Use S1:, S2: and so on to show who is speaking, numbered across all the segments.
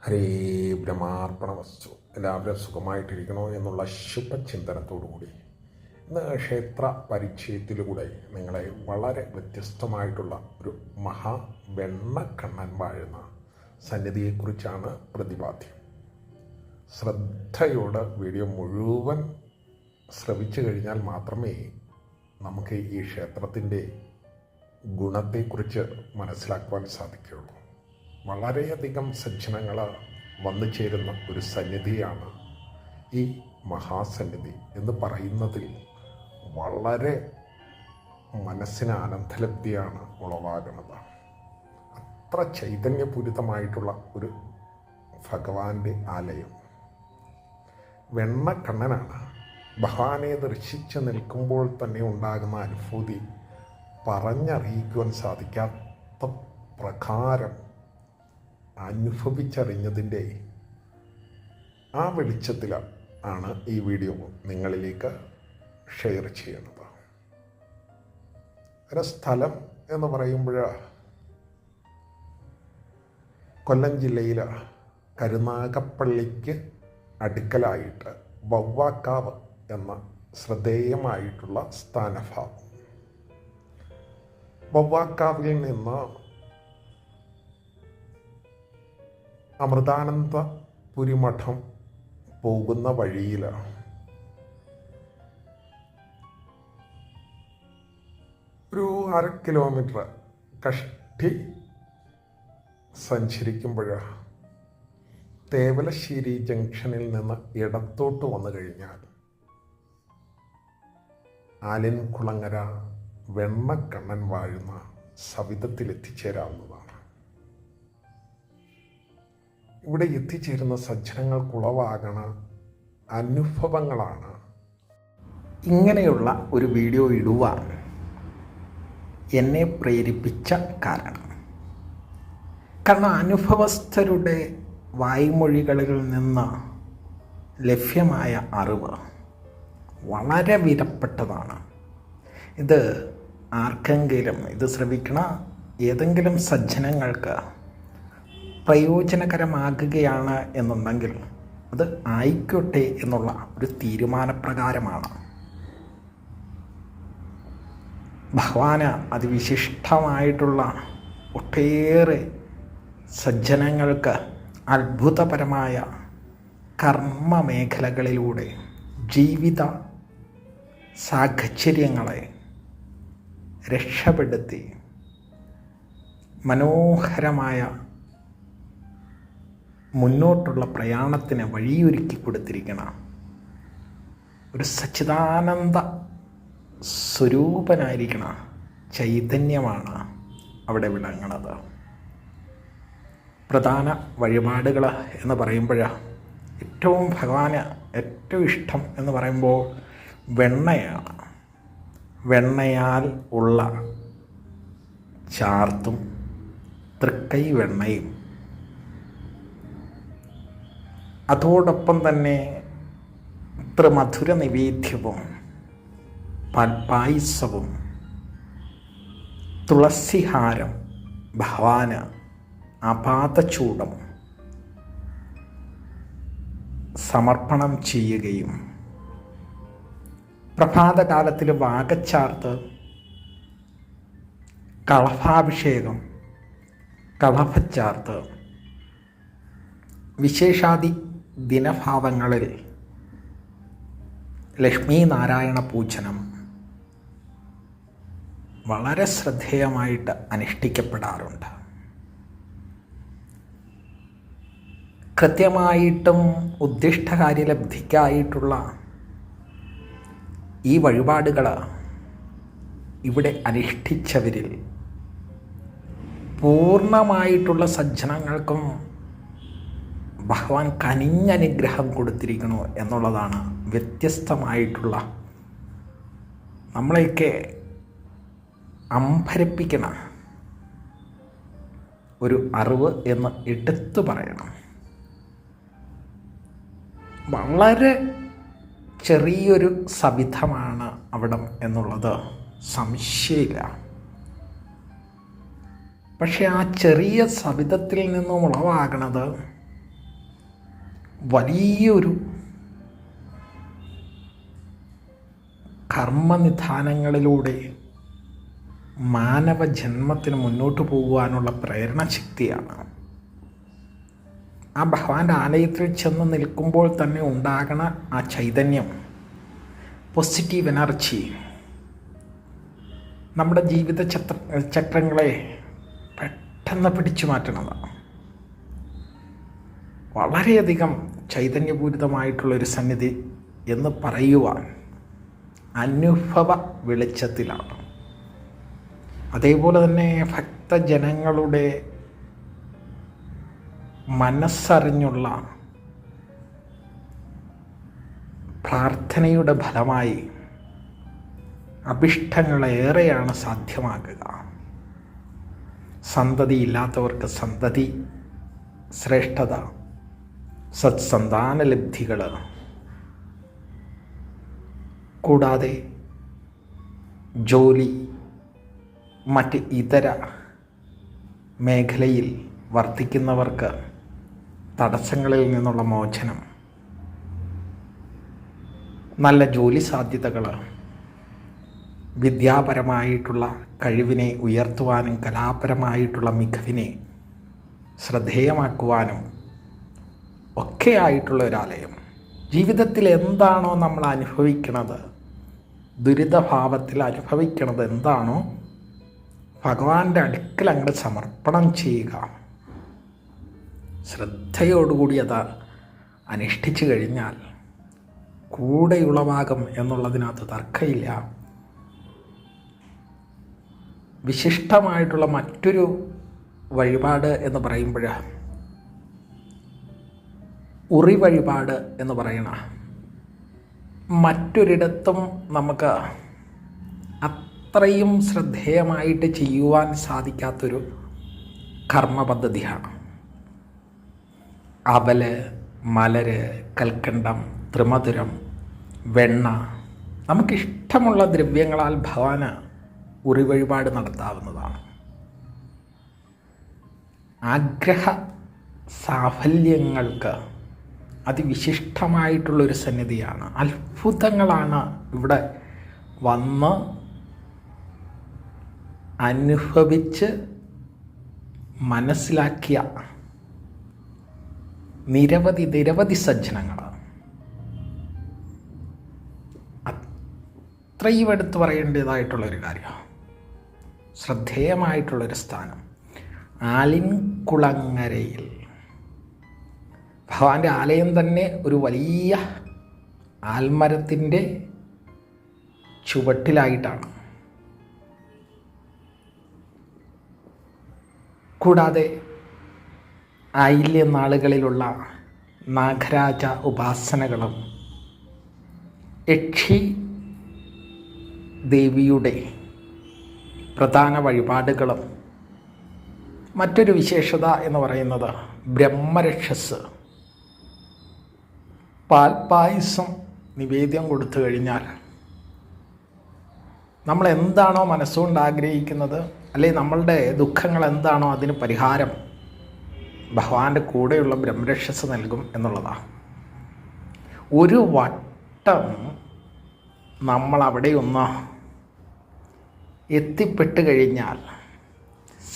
S1: ഹരേ ബ്രഹ്മാർപ്പണവസ്തു. എല്ലാവരും സുഖമായിട്ടിരിക്കണോ എന്നുള്ള ശുഭചിന്തനത്തോടുകൂടി ഇന്ന് ക്ഷേത്ര പരിചയത്തിലൂടെ നിങ്ങളെ വളരെ വ്യത്യസ്തമായിട്ടുള്ള ഒരു വെണ്ണക്കണ്ണൻ വാഴുന്ന സന്നിധിയെക്കുറിച്ചാണ് പ്രതിപാദ്യം. ശ്രദ്ധയോടെ വീഡിയോ മുഴുവൻ ശ്രവിച്ചു കഴിഞ്ഞാൽ മാത്രമേ നമുക്ക് ഈ ക്ഷേത്രത്തിൻ്റെ ഗുണത്തെക്കുറിച്ച് മനസ്സിലാക്കുവാൻ സാധിക്കുകയുള്ളൂ. വളരെയധികം സജ്ജനങ്ങൾ വന്നു ചേരുന്ന ഒരു സന്നിധിയാണ് ഈ മഹാസന്നിധി എന്ന് പറയുന്നതിൽ വളരെ മനസ്സിന് ആനന്ദലബ്ധിയാണ് ഉളവാകുന്നത്. അത്ര ചൈതന്യപൂരിതമായിട്ടുള്ള ഒരു ഭഗവാന്റെ ആലയം. വെണ്ണക്കണ്ണനാണ്. ഭഗവാനെ ദർശിച്ച് നിൽക്കുമ്പോൾ തന്നെ ഉണ്ടാകുന്ന അനുഭൂതി പറഞ്ഞറിയിക്കുവാൻ സാധിക്കാത്ത പ്രകാരം അനുഭവിച്ചറിഞ്ഞതിൻ്റെ ആ വെളിച്ചത്തിൽ ആണ് ഈ വീഡിയോ നിങ്ങളിലേക്ക് ഷെയർ ചെയ്യുന്നത്. ഒരു സ്ഥലം എന്ന് പറയുമ്പോൾ കൊല്ലം ജില്ലയിൽ കരുനാഗപ്പള്ളിക്ക് അടുക്കലായിട്ട് വവ്വാക്കാവ് എന്ന ശ്രദ്ധേയമായിട്ടുള്ള സ്ഥാനഭാവം. വവ്വാക്കാവിൽ നിന്ന് അമൃതാനന്ദപുരി മഠം പോകുന്ന വഴിയിൽ ഒരു 1/2 കിലോമീറ്റർ കഷ്ടി സഞ്ചരിക്കുമ്പോൾ തേവലശ്ശേരി ജംഗ്ഷനിൽ നിന്ന് ഇടത്തോട്ട് വന്നു കഴിഞ്ഞാൽ ആലിൻകുളങ്ങര വെണ്ണക്കണ്ണൻ വാഴുന്ന സവിധത്തിൽ എത്തിച്ചേരാവുന്നതാണ്. ഇവിടെ എത്തിച്ചേരുന്ന സജ്ജനങ്ങൾക്കുളവാകണ അനുഭവങ്ങളാണ് ഇങ്ങനെയുള്ള ഒരു വീഡിയോ ഇടുവാൻ എന്നെ പ്രേരിപ്പിച്ച കാരണം. കാരണം അനുഭവസ്ഥരുടെ വായ്മൊഴികളിൽ നിന്ന് ലഭ്യമായ അറിവ് വളരെ വിലപ്പെട്ടതാണ്. ഇത് ആർക്കെങ്കിലും ഇത് ശ്രവിക്കണ ഏതെങ്കിലും സജ്ജനങ്ങൾക്ക് പ്രയോജനകരമാകുകയാണ് എന്നുണ്ടെങ്കിൽ അത് ആയിക്കോട്ടെ എന്നുള്ള ഒരു തീരുമാനപ്രകാരമാണ്. ഭഗവാന് അതിവിശിഷ്ടമായിട്ടുള്ള ഒട്ടേറെ സജ്ജനങ്ങൾക്ക് അത്ഭുതപരമായ കർമ്മ മേഖലകളിലൂടെ ജീവിത സാഹചര്യങ്ങളെ രക്ഷപ്പെടുത്തി മനോഹരമായ മുന്നോട്ടുള്ള പ്രയാണത്തിന് വഴിയൊരുക്കി കൊടുത്തിരിക്കണം ഒരു സച്ചിദാനന്ദ സ്വരൂപനായിരിക്കണ ചൈതന്യമാണ് അവിടെ വിളങ്ങുന്നത്. പ്രധാന വഴിപാടുകൾ എന്ന് പറയുമ്പോൾ ഏറ്റവും ഭഗവാന് ഏറ്റവും ഇഷ്ടം എന്ന് പറയുമ്പോൾ വെണ്ണയാണ്. വെണ്ണയാൽ ഉള്ള ചാർത്തും തൃക്കൈ വെണ്ണയും അതോടൊപ്പം തന്നെ ത്രിമധുര നിവേദ്യവും പാൽപ്പായസവും തുളസിഹാരം ഭഗവാന് ആപാദചൂഡം സമർപ്പണം ചെയ്യുകയും പ്രഭാതകാലത്തിൽ വാഗച്ചാർത്ത് കളഭാഭിഷേകം കളഭച്ചാർത്ത് വിശേഷാദി ദിനഭാവങ്ങളിൽ ലക്ഷ്മി നാരായണ പൂജനം വളരെ ശ്രദ്ധേയമായിട്ട് അനുഷ്ഠിക്കപ്പെടാറുണ്ട്. കൃത്യമായിട്ടും ഉദ്ദിഷ്ടകാര്യലബ്ധിക്കായിട്ടുള്ള ഈ വഴിപാടുകൾ ഇവിടെ അനുഷ്ഠിച്ചവരിൽ പൂർണ്ണമായിട്ടുള്ള സജ്ജനങ്ങൾക്കും ഭഗവാൻ കനിഞ്ഞനുഗ്രഹം കൊടുത്തിരിക്കണു എന്നുള്ളതാണ് വ്യത്യസ്തമായിട്ടുള്ള നമ്മളെയൊക്കെ അമ്പരപ്പിക്കണ ഒരു അറിവ് എന്ന് എടുത്തു പറയണം. വളരെ ചെറിയൊരു സവിധമാണ് അവിടം എന്നുള്ളത് സംശയമില്ല. പക്ഷെ ആ ചെറിയ സവിധത്തിൽ നിന്നും ഉളവാകണത്
S2: വലിയൊരു കർമ്മനിധാനങ്ങളിലൂടെ മാനവജന്മത്തിന് മുന്നോട്ട് പോകുവാനുള്ള പ്രേരണശക്തിയാണ്. ആ ഭഗവാന്റെ ആലയത്തിൽ ചെന്ന് നിൽക്കുമ്പോൾ തന്നെ ഉണ്ടാകണ ആ ചൈതന്യം, പോസിറ്റീവ് എനർജി നമ്മുടെ ജീവിത ചക്രങ്ങളെ പെട്ടെന്ന് പിടിച്ചു മാറ്റണതാണ്. വളരെയധികം ചൈതന്യപൂരിതമായിട്ടുള്ളൊരു സന്നിധി എന്ന് പറയുവാൻ അനുഭവ വെളിച്ചത്തിലാണ്. അതേപോലെ തന്നെ ഭക്തജനങ്ങളുടെ മനസ്സറിഞ്ഞുള്ള പ്രാർത്ഥനയുടെ ഫലമായി അഭിഷ്ടങ്ങളേറെയാണ് സാധ്യമാകുക. സന്തതിയില്ലാത്തവർക്ക് സന്തതി ശ്രേഷ്ഠത, സത്സന്താനലബ്ധികൾ, കൂടാതെ ജോലി, മറ്റ് ഇതര മേഖലയിൽ വർത്തിക്കുന്നവർക്ക് തടസ്സങ്ങളിൽ നിന്നുള്ള മോചനം, നല്ല ജോലി സാധ്യതകൾ, വിദ്യാപരമായിട്ടുള്ള കഴിവിനെ ഉയർത്തുവാനും കലാപരമായിട്ടുള്ള മികവിനെ ശ്രദ്ധേയമാക്കുവാനും ഒക്കെ ആയിട്ടുള്ള ഒരാലയം. ജീവിതത്തിൽ എന്താണോ നമ്മൾ അനുഭവിക്കുന്നത്, ദുരിതഭാവത്തിൽ അനുഭവിക്കുന്നത് എന്താണോ, ഭഗവാന്റെ അടുക്കൽ അങ്ങോട്ട് സമർപ്പണം ചെയ്യുക. ശ്രദ്ധയോടുകൂടി അത് അനുഷ്ഠിച്ചു കഴിഞ്ഞാൽ കൂടെയുളവാകും എന്നുള്ളതിനകത്ത് തർക്കമില്ല. വിശിഷ്ടമായിട്ടുള്ള മറ്റൊരു വഴിപാട് എന്ന് പറയുമ്പോൾ ഉറി വഴിപാട് എന്ന് പറയണ മറ്റൊരിടത്തും നമുക്ക് അത്രയും ശ്രദ്ധേയമായിട്ട് ചെയ്യുവാൻ സാധിക്കാത്തൊരു കർമ്മ പദ്ധതിയാണ്. അവല്, മലര്, കൽക്കണ്ടം, ത്രിമധുരം, വെണ്ണ, നമുക്കിഷ്ടമുള്ള ദ്രവ്യങ്ങളാൽ ഭഗവാന് ഉറി വഴിപാട് നടത്താവുന്നതാണ്. ആഗ്രഹ സാഫല്യങ്ങൾക്ക് അതിവിശിഷ്ടമായിട്ടുള്ളൊരു സന്നിധിയാണ്. അത്ഭുതങ്ങളാണ് ഇവിടെ വന്ന് അനുഭവിച്ച് മനസ്സിലാക്കിയ നിരവധി സജ്ജനങ്ങൾ. അത്രയും എടുത്തു പറയേണ്ടതായിട്ടുള്ളൊരു കാര്യം, ശ്രദ്ധേയമായിട്ടുള്ളൊരു സ്ഥാനം ആലിൻകുളങ്ങരയിൽ. ഭഗവാന്റെ ആലയം തന്നെ ഒരു വലിയ ആൽമരത്തിൻ്റെ ചുവട്ടിലായിട്ടാണ്. കൂടാതെ ആയില്യനാളുകളിലുള്ള നാഗരാജ ഉപാസനകളും യക്ഷി ദേവിയുടെ പ്രധാന വഴിപാടുകളും. മറ്റൊരു വിശേഷത എന്ന് പറയുന്നത് ബ്രഹ്മരക്ഷസ്, പാൽപ്പായസം നിവേദ്യം കൊടുത്തു കഴിഞ്ഞാൽ നമ്മൾ എന്താണോ മനസ്സുകൊണ്ട് ആഗ്രഹിക്കുന്നത്, അല്ലെങ്കിൽ നമ്മളുടെ ദുഃഖങ്ങൾ എന്താണോ അതിന് പരിഹാരം ഭഗവാന്റെ കൂടെയുള്ള ബ്രഹ്മരക്ഷസ് നൽകും എന്നുള്ളതാണ്. ഒരു വട്ടം നമ്മൾ അവിടെ ഒന്ന് എത്തിപ്പെട്ട് കഴിഞ്ഞാൽ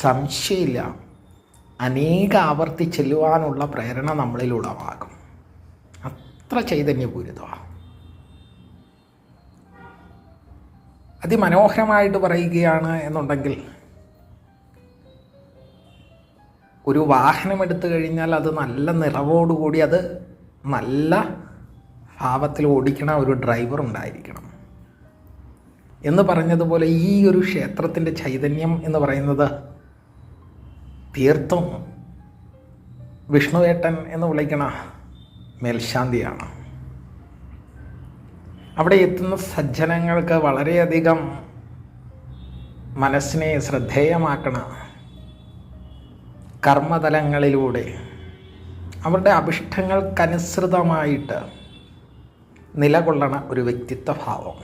S2: സംശയമില്ല, അനേക ആവർത്തി ചെല്ലുവാനുള്ള പ്രേരണ നമ്മളിൽ ഉളവാകും. അത്ര ചൈതന്യപൂരിതമാണ്. അതിമനോഹരമായിട്ട് പറയുകയാണ് എന്നുണ്ടെങ്കിൽ, ഒരു വാഹനം എടുത്തു കഴിഞ്ഞാൽ അത് നല്ല നിറവോടുകൂടി അത് നല്ല ഭാവത്തിൽ ഓടിക്കണ ഒരു ഡ്രൈവർ ഉണ്ടായിരിക്കണം എന്ന് പറഞ്ഞതുപോലെ ഈ ഒരു ക്ഷേത്രത്തിൻ്റെ ചൈതന്യം എന്ന് പറയുന്നത് തീർത്തും വിഷ്ണുവേട്ടൻ എന്ന് വിളിക്കണ മേൽശാന്തിയാണ്. അവിടെ എത്തുന്ന സജ്ജനങ്ങൾക്ക് വളരെയധികം മനസ്സിനെ ശ്രദ്ധേയമാക്കണ കർമ്മതലങ്ങളിലൂടെ അവരുടെ അഭിഷ്ടങ്ങൾക്കനുസൃതമായിട്ട് നിലകൊള്ളണ ഒരു വ്യക്തിത്വ ഭാവം.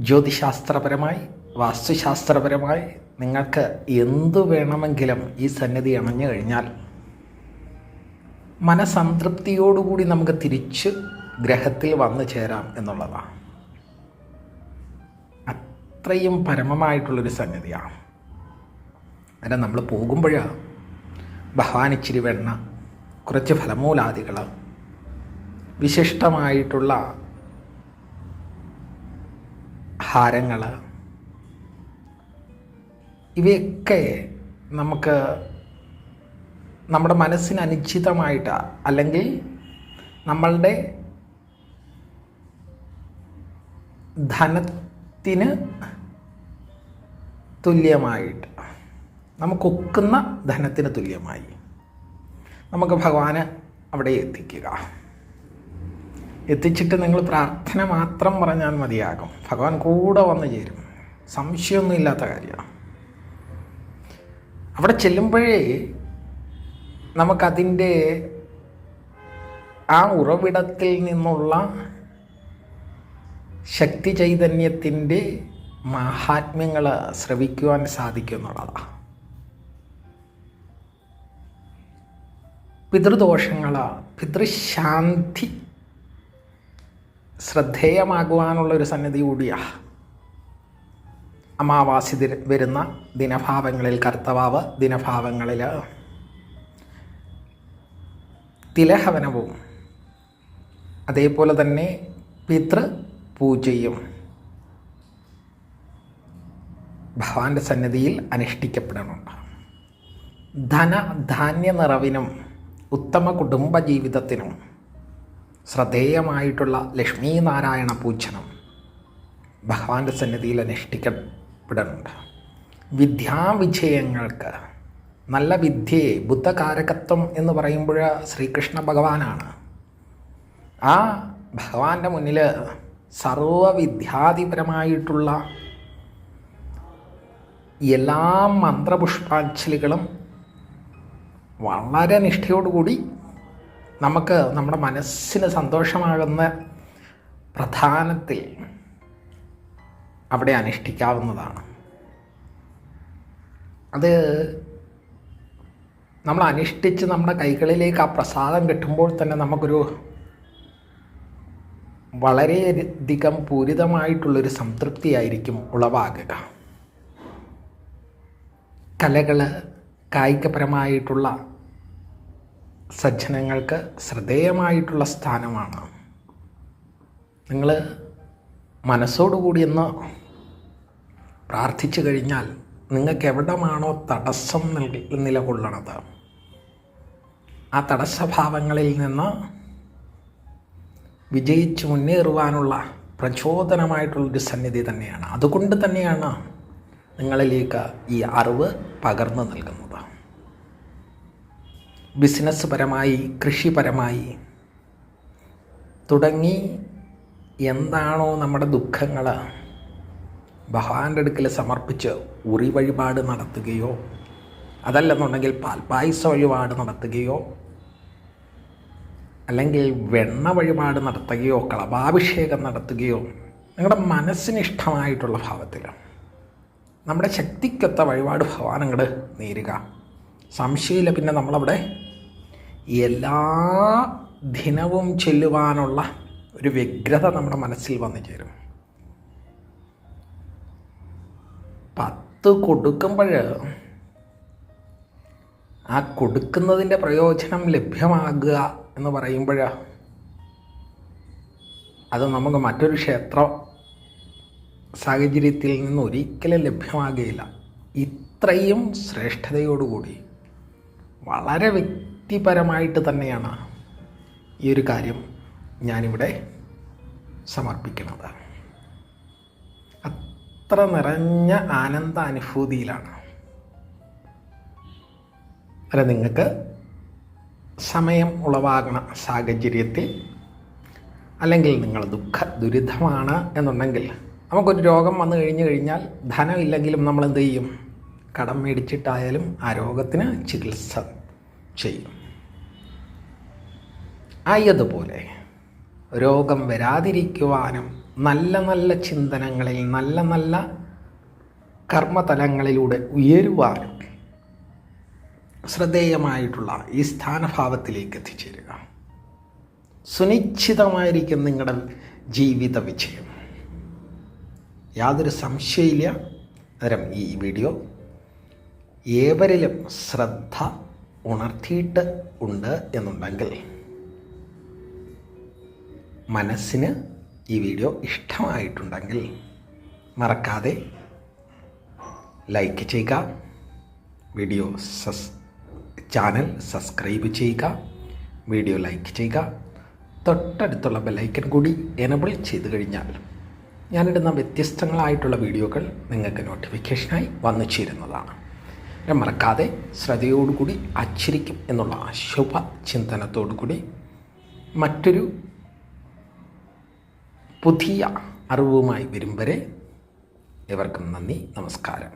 S2: ജ്യോതിശാസ്ത്രപരമായി, വാസ്തുശാസ്ത്രപരമായി നിങ്ങൾക്ക് എന്തു വേണമെങ്കിലും ഈ സന്നിധി അണഞ്ഞു കഴിഞ്ഞാൽ മനസംതൃപ്തിയോടുകൂടി നമുക്ക് തിരിച്ച് ഗ്രഹത്തിൽ വന്നു ചേരാം എന്നുള്ളതാണ്. അത്രയും പരമമായിട്ടുള്ളൊരു സംഗതിയാണ്. അല്ല, നമ്മൾ പോകുമ്പോഴാണ് ഭഗവാൻ ഇച്ചിരി വെണ്ണ, കുറച്ച് ഫലമൂലാദികൾ, വിശിഷ്ടമായിട്ടുള്ള ഹാരങ്ങൾ, ഇവയൊക്കെ നമുക്ക് നമ്മുടെ മനസ്സിന് അനുചിതമായിട്ട്, അല്ലെങ്കിൽ നമ്മളുടെ ധനത്തിന് തുല്യമായിട്ട്, നമുക്കൊക്കുന്ന ധനത്തിന് തുല്യമായി നമുക്ക് ഭഗവാന് അവിടെ എത്തിച്ചിട്ട് നിങ്ങൾ പ്രാർത്ഥന മാത്രം പറഞ്ഞാൽ മതിയാകും. ഭഗവാൻ കൂടെ വന്നു ചേരും, സംശയമൊന്നും ഇല്ലാത്ത കാര്യമാണ്. അവിടെ ചെല്ലുമ്പോഴേ നമുക്കതിൻ്റെ ആ ഉറവിടത്തിൽ നിന്നുള്ള ശക്തി ചൈതന്യത്തിൻ്റെ മാഹാത്മ്യങ്ങൾ ശ്രവിക്കുവാൻ സാധിക്കും എന്നുള്ളതാണ്. പിതൃദോഷങ്ങൾ, പിതൃശാന്തി ശ്രദ്ധേയമാകുവാനുള്ളൊരു സന്നിധി കൂടിയാണ്. അമാവാസി വരുന്ന ദിനഭാവങ്ങളിൽ കർത്തവാവ്, ദിനഭാവങ്ങളിൽ തിലഹവനവും, അതേപോലെ തന്നെ പിതൃപൂജയും ഭഗവാന്റെ സന്നിധിയിൽ അനുഷ്ഠിക്കപ്പെടുന്നുണ്ട്. ധാന്യ നിറവിനും ഉത്തമ കുടുംബജീവിതത്തിനും ശ്രദ്ധേയമായിട്ടുള്ള ലക്ഷ്മീനാരായണ പൂജനം ഭഗവാന്റെ സന്നിധിയിൽ അനുഷ്ഠിക്കപ്പെടുന്നുണ്ട്. വിദ്യാവിജയങ്ങൾക്ക്, നല്ല വിദ്യയെ, ബുദ്ധകാരകത്വം എന്ന് പറയുമ്പോൾ ശ്രീകൃഷ്ണ ഭഗവാനാണ്. ആ ഭഗവാന്റെ മുന്നിൽ സർവവിദ്യാധിപരമായിട്ടുള്ള എല്ലാ മന്ത്രപുഷ്പാഞ്ജലികളും വളരെ നിഷ്ഠയോടുകൂടി നമുക്ക് നമ്മുടെ മനസ്സിന് സന്തോഷമാകുന്ന പ്രധാനത്തിൽ അവിടെ അനുഷ്ഠിക്കാവുന്നതാണ്. അത് നമ്മൾ അനുഷ്ഠിച്ച് നമ്മുടെ കൈകളിലേക്ക് ആ പ്രസാദം കിട്ടുമ്പോൾ തന്നെ നമുക്കൊരു വളരെയധികം പൂരിതമായിട്ടുള്ളൊരു സംതൃപ്തിയായിരിക്കും ഉളവാകുക. കലകൾ, കായികപരമായിട്ടുള്ള സജ്ജനങ്ങൾക്ക് ശ്രദ്ധേയമായിട്ടുള്ള സ്ഥാനമാണ്. നിങ്ങൾ മനസ്സോടുകൂടി ഒന്ന് പ്രാർത്ഥിച്ചു കഴിഞ്ഞാൽ നിങ്ങൾക്ക് എവിടമാണോ തടസ്സം നിലകൊള്ളണത്, ആ തടസ്സഭാവങ്ങളിൽ നിന്ന് വിജയിച്ച് മുന്നേറുവാനുള്ള പ്രചോദനമായിട്ടുള്ളൊരു സന്നിധി തന്നെയാണ്. അതുകൊണ്ട് തന്നെയാണ് നിങ്ങളിലേക്ക് ഈ അറിവ് പകർന്നു നൽകുന്നത്. ബിസിനസ് പരമായി, കൃഷിപരമായി തുടങ്ങി എന്താണോ നമ്മുടെ ദുഃഖങ്ങൾ ഭഗവാന്റെ അടുക്കൽ സമർപ്പിച്ച് ഉറി വഴിപാട് നടത്തുകയോ, അതല്ലെന്നുണ്ടെങ്കിൽ പാൽപ്പായസ വഴിപാട് നടത്തുകയോ, അല്ലെങ്കിൽ വെണ്ണ വഴിപാട് നടത്തുകയോ, കളഭാഭിഷേകം നടത്തുകയോ, നിങ്ങളുടെ മനസ്സിനിഷ്ടമായിട്ടുള്ള ഭാവത്തിൽ നമ്മുടെ ശക്തിക്കൊത്ത വഴിപാട് ഭഗവാൻ അങ്ങോട്ട് നേരുക. സംശയമില്ല, പിന്നെ നമ്മളവിടെ എല്ലാ ദിനവും ചെല്ലുവാനുള്ള ഒരു വ്യഗ്രത നമ്മുടെ മനസ്സിൽ വന്നു ചേരും. 10 കൊടുക്കുമ്പോൾ ആ കൊടുക്കുന്നതിൻ്റെ പ്രയോജനം ലഭ്യമാകുക എന്ന് പറയുമ്പോൾ അത് നമുക്ക് മറ്റൊരു ക്ഷേത്ര സാഹചര്യത്തിൽ നിന്ന് ഒരിക്കലും ലഭ്യമാകുകയില്ല. ഇത്രയും ശ്രേഷ്ഠതയോടുകൂടി വളരെ വ്യക്തിപരമായിട്ട് തന്നെയാണ് ഈ ഒരു കാര്യം ഞാനിവിടെ സമർപ്പിക്കുന്നത്. അത്ര നിറഞ്ഞ ആനന്ദാനുഭൂതിയിലാണ്. അല്ല, നിങ്ങൾക്ക് സമയം ഉളവാകണ സാഹചര്യത്തിൽ, അല്ലെങ്കിൽ നിങ്ങൾ ദുരിതമാണ് എന്നുണ്ടെങ്കിൽ, നമുക്കൊരു രോഗം വന്നു കഴിഞ്ഞാൽ ധനമില്ലെങ്കിലും നമ്മൾ എന്ത് ചെയ്യും? കടം മേടിച്ചിട്ടായാലും ആ രോഗത്തിന് ചികിത്സ ചെയ്യും. ആയതുപോലെ രോഗം വരാതിരിക്കുവാനും നല്ല നല്ല ചിന്തനങ്ങളിൽ, നല്ല നല്ല കർമ്മതലങ്ങളിലൂടെ ഉയരുവാനും ശ്രദ്ധേയമായിട്ടുള്ള ഈ സ്ഥാനഭാവത്തിലേക്ക് എത്തിച്ചേരുക. സുനിശ്ചിതമായിരിക്കും നിങ്ങളുടെ ജീവിത വിജയം, യാതൊരു സംശയമില്ല. അന്നേരം ഈ വീഡിയോ ഏവരിലും ശ്രദ്ധ ഉണർത്തിയിട്ട് ഉണ്ട് എന്നുണ്ടെങ്കിൽ, മനസ്സിന് ഈ വീഡിയോ ഇഷ്ടമായിട്ടുണ്ടെങ്കിൽ മറക്കാതെ ലൈക്ക് ചെയ്യുക, വീഡിയോ ചാനൽ സബ്സ്ക്രൈബ് ചെയ്യുക, വീഡിയോ ലൈക്ക് ചെയ്യുക, തൊട്ടടുത്തുള്ള ബെല്ലൈക്കൻ കൂടി എനബിൾ ചെയ്ത് കഴിഞ്ഞാൽ ഞാനിടുന്ന വ്യത്യസ്തങ്ങളായിട്ടുള്ള വീഡിയോകൾ നിങ്ങൾക്ക് നോട്ടിഫിക്കേഷനായി വന്നു ചേരുന്നതാണ്. മറക്കാതെ ശ്രദ്ധയോടുകൂടി ആചരിക്കും എന്നുള്ള ശുഭ ചിന്തനത്തോടു കൂടി മറ്റൊരു പുതിയ അറിവുമായി വരും വരെ എവർക്കും നന്ദി, നമസ്കാരം.